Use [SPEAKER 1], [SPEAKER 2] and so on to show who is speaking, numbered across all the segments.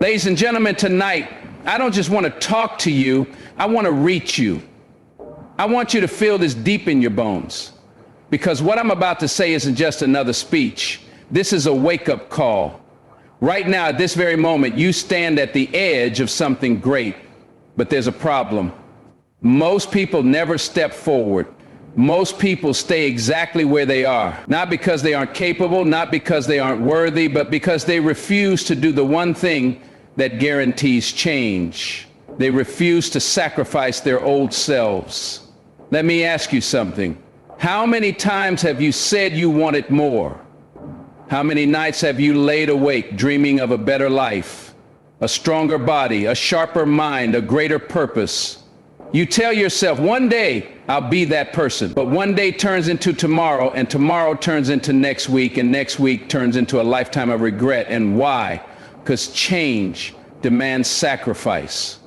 [SPEAKER 1] Ladies and gentlemen, tonight, I don't just want to talk to you, I want to reach you. I want you to feel this deep in your bones. Because what I'm about to say isn't just another speech. This is a wake-up call. Right now, at this very moment, you stand at the edge of something great. But there's a problem. Most people never step forward. Most people stay exactly where they are. Not because they aren't capable, not because they aren't worthy, but because they refuse to do the one thing that guarantees change. They refuse to sacrifice their old selves. Let me ask you something. How many times have you said you wanted more? How many nights have you laid awake dreaming of a better life, a stronger body, a sharper mind, a greater purpose? You tell yourself, one day I'll be that person, but one day turns into tomorrow, and tomorrow turns into next week, and next week turns into a lifetime of regret. And why? Because change demands sacrifice.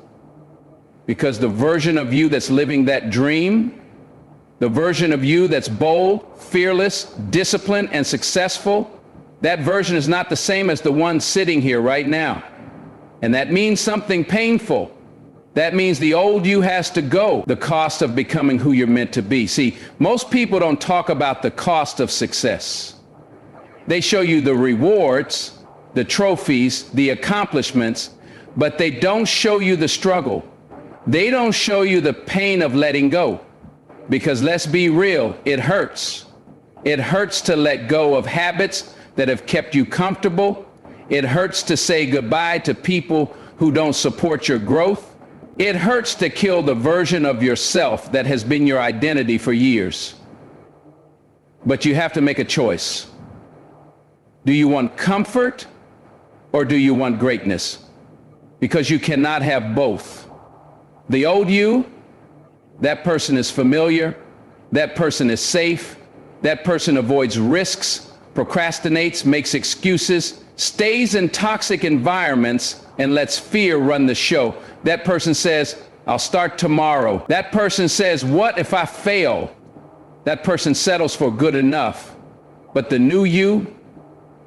[SPEAKER 1] Because the version of you that's living that dream, the version of you that's bold, fearless, disciplined, and successful, that version is not the same as the one sitting here right now. And that means something painful. That means the old you has to go, the cost of becoming who you're meant to be. See, most people don't talk about the cost of success. They show you the rewards, the trophies, the accomplishments, but they don't show you the struggle. They don't show you the pain of letting go. Because let's be real, it hurts. It hurts to let go of habits that have kept you comfortable. It hurts to say goodbye to people who don't support your growth. It hurts to kill the version of yourself that has been your identity for years. But you have to make a choice. Do you want comfort or do you want greatness? Because you cannot have both. The old you, that person is familiar, that person is safe, that person avoids risks, procrastinates, makes excuses, stays in toxic environments, and lets fear run the show. That person says, I'll start tomorrow. That person says, what if I fail? That person settles for good enough. But the new you,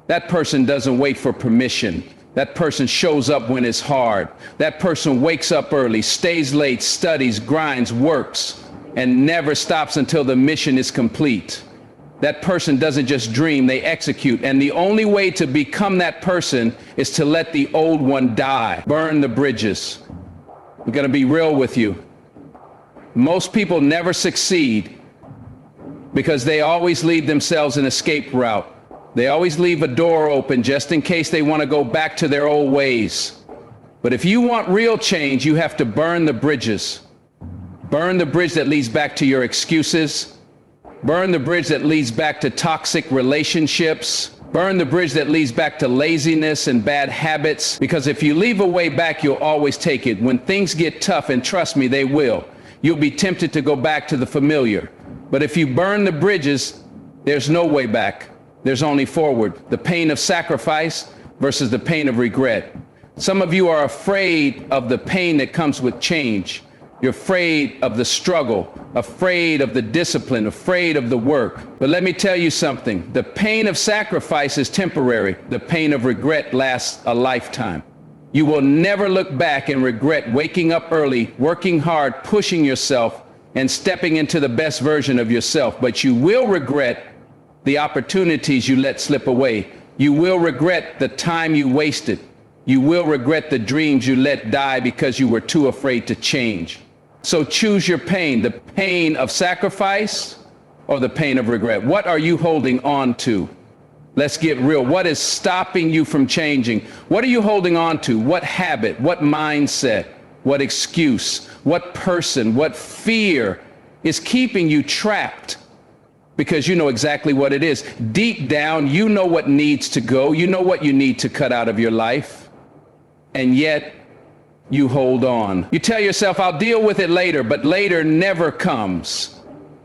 [SPEAKER 1] that person doesn't wait for permission. That person shows up when it's hard. That person wakes up early, stays late, studies, grinds, works, and never stops until the mission is complete. That person doesn't just dream, they execute. And the only way to become that person is to let the old one die, burn the bridges. I'm gonna be real with you. Most people never succeed because they always leave themselves an escape route. They always leave a door open just in case they want to go back to their old ways. But if you want real change, you have to burn the bridges. Burn the bridge that leads back to your excuses. Burn the bridge that leads back to toxic relationships. Burn the bridge that leads back to laziness and bad habits. Because if you leave a way back, you'll always take it. When things get tough, and trust me, they will, you'll be tempted to go back to the familiar. But if you burn the bridges, there's no way back. There's only forward. The pain of sacrifice versus the pain of regret. Some of you are afraid of the pain that comes with change. You're afraid of the struggle, afraid of the discipline, afraid of the work. But let me tell you something. The pain of sacrifice is temporary. The pain of regret lasts a lifetime. You will never look back and regret waking up early, working hard, pushing yourself, and stepping into the best version of yourself. But you will regret the opportunities you let slip away. You will regret the time you wasted. You will regret the dreams you let die because you were too afraid to change. So choose your pain, the pain of sacrifice or the pain of regret. What are you holding on to? Let's get real. What is stopping you from changing? What are you holding on to? What habit? What mindset? What excuse? What person? What fear is keeping you trapped? Because you know exactly what it is. Deep down, you know what needs to go. You know what you need to cut out of your life. And yet, you hold on. You tell yourself, I'll deal with it later, but later never comes.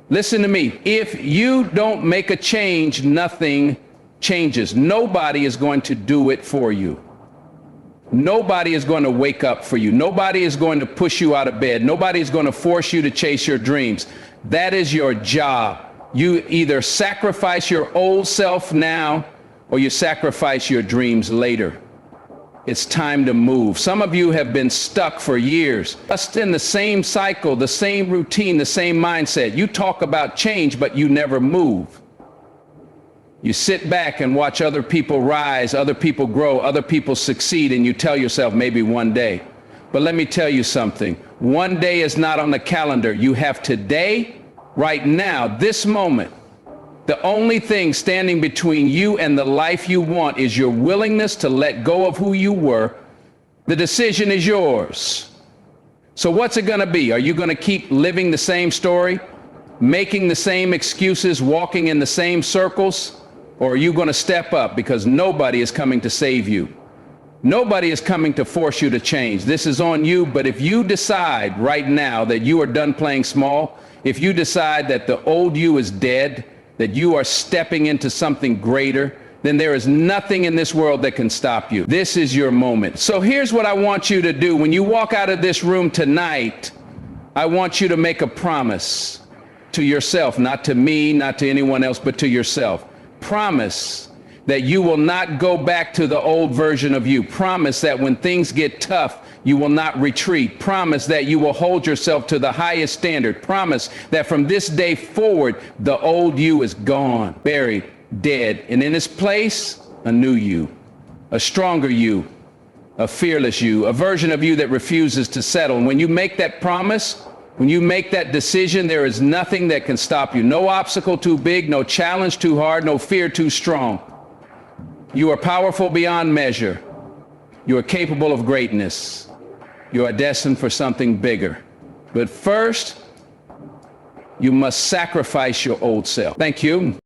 [SPEAKER 1] Listen to me. If you don't make a change, nothing changes. Nobody is going to do it for you. Nobody is going to wake up for you. Nobody is going to push you out of bed. Nobody is going to force you to chase your dreams. That is your job. You either sacrifice your old self now or you sacrifice your dreams later. It's time to move. Some of you have been stuck for years, just in the same cycle, the same routine, the same mindset. You talk about change, but you never move. You sit back and watch other people rise, other people grow, other people succeed, and you tell yourself maybe one day. But let me tell you something. One day is not on the calendar. You have today, right now, this moment. The only thing standing between you and the life you want is your willingness to let go of who you were. The decision is yours. So what's it going to be? Are you going to keep living the same story, making the same excuses, walking in the same circles? Or are you going to step up? Because nobody is coming to save you. Nobody is coming to force you to change. This is on you. But if you decide right now that you are done playing small, if you decide that the old you is dead, that you are stepping into something greater, then there is nothing in this world that can stop you. This is your moment. So here's what I want you to do. When you walk out of this room tonight, I want you to make a promise to yourself, not to me, not to anyone else, but to yourself. Promise that you will not go back to the old version of you. Promise that when things get tough, you will not retreat. Promise that you will hold yourself to the highest standard. Promise that from this day forward, the old you is gone, buried, dead, and in its place, a new you, a stronger you, a fearless you, a version of you that refuses to settle. And when you make that promise, when you make that decision, there is nothing that can stop you. No obstacle too big, no challenge too hard, no fear too strong. You are powerful beyond measure. You are capable of greatness. You are destined for something bigger. But first, you must sacrifice your old self. Thank you.